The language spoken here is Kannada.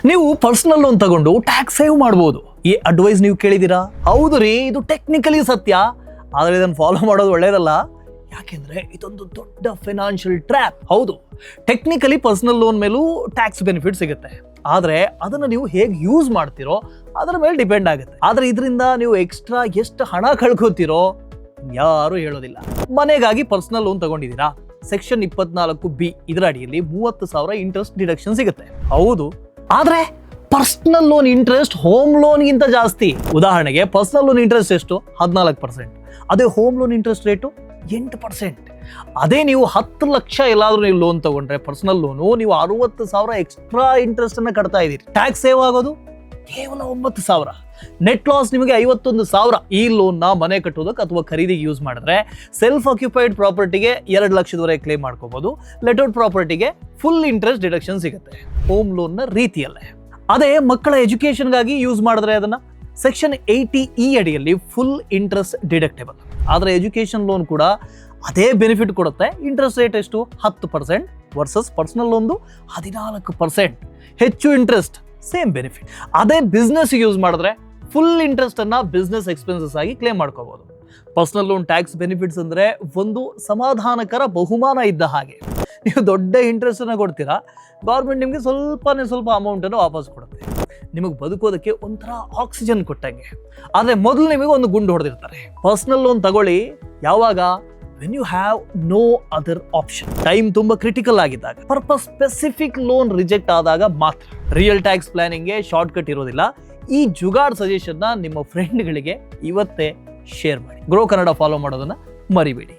ನೀವು ಪರ್ಸನಲ್ ಲೋನ್ ತಗೊಂಡು ಟ್ಯಾಕ್ಸ್ ಸೇವ್ ಮಾಡ್ಬೋದು. ಈ ಅಡ್ವೈಸ್ ನೀವು ಕೇಳಿದ್ದೀರಾ? ಹೌದು ರೀ, ಇದು ಟೆಕ್ನಿಕಲಿ ಸತ್ಯ, ಆದರೆ ಇದನ್ನು ಫಾಲೋ ಮಾಡೋದು ಒಳ್ಳೇದಲ್ಲ. ಯಾಕೆಂದ್ರೆ ಇದೊಂದು ದೊಡ್ಡ ಫೈನಾನ್ಷಿಯಲ್ ಟ್ರ್ಯಾಪ್. ಹೌದು, ಟೆಕ್ನಿಕಲಿ ಪರ್ಸನಲ್ ಲೋನ್ ಮೇಲೂ ಟ್ಯಾಕ್ಸ್ ಬೆನಿಫಿಟ್ ಸಿಗುತ್ತೆ, ಆದರೆ ಅದನ್ನು ನೀವು ಹೇಗೆ ಯೂಸ್ ಮಾಡ್ತೀರೋ ಅದರ ಮೇಲೆ ಡಿಪೆಂಡ್ ಆಗುತ್ತೆ. ಆದರೆ ಇದರಿಂದ ನೀವು ಎಕ್ಸ್ಟ್ರಾ ಎಷ್ಟು ಹಣ ಕಳ್ಕೊತೀರೋ ಯಾರು ಹೇಳೋದಿಲ್ಲ. ಮನೆಗಾಗಿ ಪರ್ಸನಲ್ ಲೋನ್ ತಗೊಂಡಿದ್ದೀರಾ, ಸೆಕ್ಷನ್ 24B ಇದರ ಅಡಿಯಲ್ಲಿ 30,000 ಇಂಟ್ರೆಸ್ಟ್ ಡಿಡಕ್ಷನ್ ಸಿಗುತ್ತೆ. ಹೌದು, ಆದ್ರೆ ಪರ್ಸನಲ್ ಲೋನ್ ಇಂಟ್ರೆಸ್ಟ್ ಹೋಮ್ ಲೋನ್ಗಿಂತ ಜಾಸ್ತಿ. ಉದಾಹರಣೆಗೆ ಪರ್ಸನಲ್ ಲೋನ್ ಇಂಟ್ರೆಸ್ಟ್ ಎಷ್ಟು? 14%. ಅದೇ ಹೋಮ್ ಲೋನ್ ಇಂಟ್ರೆಸ್ಟ್ ರೇಟು 8%. ಅದೇ ನೀವು 10 ಲಕ್ಷ ಎಲ್ಲಾದ್ರೂ ನೀವು ಲೋನ್ ತಗೊಂಡ್ರೆ ಪರ್ಸನಲ್ ಲೋನು, ನೀವು 60,000 ಎಕ್ಸ್ಟ್ರಾ ಇಂಟ್ರೆಸ್ಟ್ ಅನ್ನ ಕಟ್ತಾ ಇದ್ದೀರಿ. ಟ್ಯಾಕ್ಸ್ ಸೇವ್ ಆಗೋದು ಕೇವಲ 9,000. ನೆಟ್ ಲಾಸ್ ನಿಮಗೆ 51,000. ಈ ಲೋನ್ ನ ಮನೆ ಕಟ್ಟೋದಕ್ಕೆ ಅಥವಾ ಖರೀದಿಗೆ ಯೂಸ್ ಮಾಡಿದ್ರೆ ಸೆಲ್ಫ್ ಆಕ್ಯುಪೈಡ್ ಪ್ರಾಪರ್ಟಿಗೆ 2 ಲಕ್ಷದವರೆಗೆ ಕ್ಲೇಮ್ ಮಾಡ್ಕೋಬಹುದು. ಲೆಟೌಟ್ ಪ್ರಾಪರ್ಟಿಗೆ ಫುಲ್ ಇಂಟ್ರೆಸ್ಟ್ ಡಿಡಕ್ಷನ್ ಸಿಗುತ್ತೆ, ಹೋಮ್ ಲೋನ್ ನ ರೀತಿಯಲ್ಲೇ. ಅದೇ ಮಕ್ಕಳ ಎಜುಕೇಶನ್ಗಾಗಿ ಯೂಸ್ ಮಾಡಿದ್ರೆ ಅದನ್ನ ಸೆಕ್ಷನ್ 80E ಅಡಿಯಲ್ಲಿ ಫುಲ್ ಇಂಟ್ರೆಸ್ಟ್ ಡಿಡಕ್ಟೇಬಲ್. ಆದರೆ ಎಜುಕೇಶನ್ ಲೋನ್ ಕೂಡ ಅದೇ ಬೆನಿಫಿಟ್ ಕೊಡುತ್ತೆ. ಇಂಟ್ರೆಸ್ಟ್ ರೇಟ್ ಎಷ್ಟು? 10% ವರ್ಸಸ್ ಪರ್ಸನಲ್ ಲೋನ್ದು 14%. ಹೆಚ್ಚು ಇಂಟ್ರೆಸ್ಟ್, ಸೇಮ್ ಬೆನಿಫಿಟ್. ಅದೇ ಬಿಸ್ನೆಸ್ ಯೂಸ್ ಮಾಡಿದ್ರೆ ಫುಲ್ ಇಂಟ್ರೆಸ್ಟ್ ಅನ್ನ ಬಿಸ್ನೆಸ್ ಎಕ್ಸ್ಪೆನ್ಸಸ್ ಆಗಿ ಕ್ಲೇಮ್ ಮಾಡ್ಕೋಬಹುದು. ಪರ್ಸನಲ್ ಲೋನ್ ಟ್ಯಾಕ್ಸ್ ಬೆನಿಫಿಟ್ಸ್ ಅಂದ್ರೆ ಒಂದು ಸಮಾಧಾನಕರ ಬಹುಮಾನ ಇದ್ದ ಹಾಗೆ. ನೀವು ದೊಡ್ಡ ಇಂಟ್ರೆಸ್ಟ್ ಅನ್ನ ಕೊಡ್ತೀರಾ, ಗೌರ್ಮೆಂಟ್ ನಿಮಗೆ ಸ್ವಲ್ಪ ಅಮೌಂಟ್ ಅನ್ನು ವಾಪಸ್ ಕೊಡುತ್ತೆ. ನಿಮಗೆ ಬದುಕೋದಕ್ಕೆ ಒಂಥರ ಆಕ್ಸಿಜನ್ ಕೊಟ್ಟಂಗೆ. ಆದರೆ ಮೊದಲು ನಿಮಗೆ ಒಂದು ಗುಂಡು ಹೊಡೆದಿರ್ತಾರೆ. ಪರ್ಸನಲ್ ಲೋನ್ ತಗೊಳ್ಳಿ ಯಾವಾಗ? When you have no other option. Time ತುಂಬಾ ಕ್ರಿಟಿಕಲ್ ಆಗಿದ್ದಾಗ, ಪರ್ಪಸ್ ಸ್ಪೆಸಿಫಿಕ್ ಲೋನ್ ರಿಜೆಕ್ಟ್ ಆದಾಗ ಮಾತ್ರ. ರಿಯಲ್ ಟ್ಯಾಕ್ಸ್ ಪ್ಲಾನಿಂಗ್ಗೆ ಶಾರ್ಟ್ ಕಟ್ ಇರೋದಿಲ್ಲ. ಈ ಜುಗಾಡ್ ಸಜೆಷನ್ ನಿಮ್ಮ ಫ್ರೆಂಡ್ಗಳಿಗೆ ಇವತ್ತೇ ಶೇರ್ ಮಾಡಿ. ಗ್ರೋ ಕನ್ನಡ ಫಾಲೋ ಮಾಡೋದನ್ನ ಮರಿಬೇಡಿ.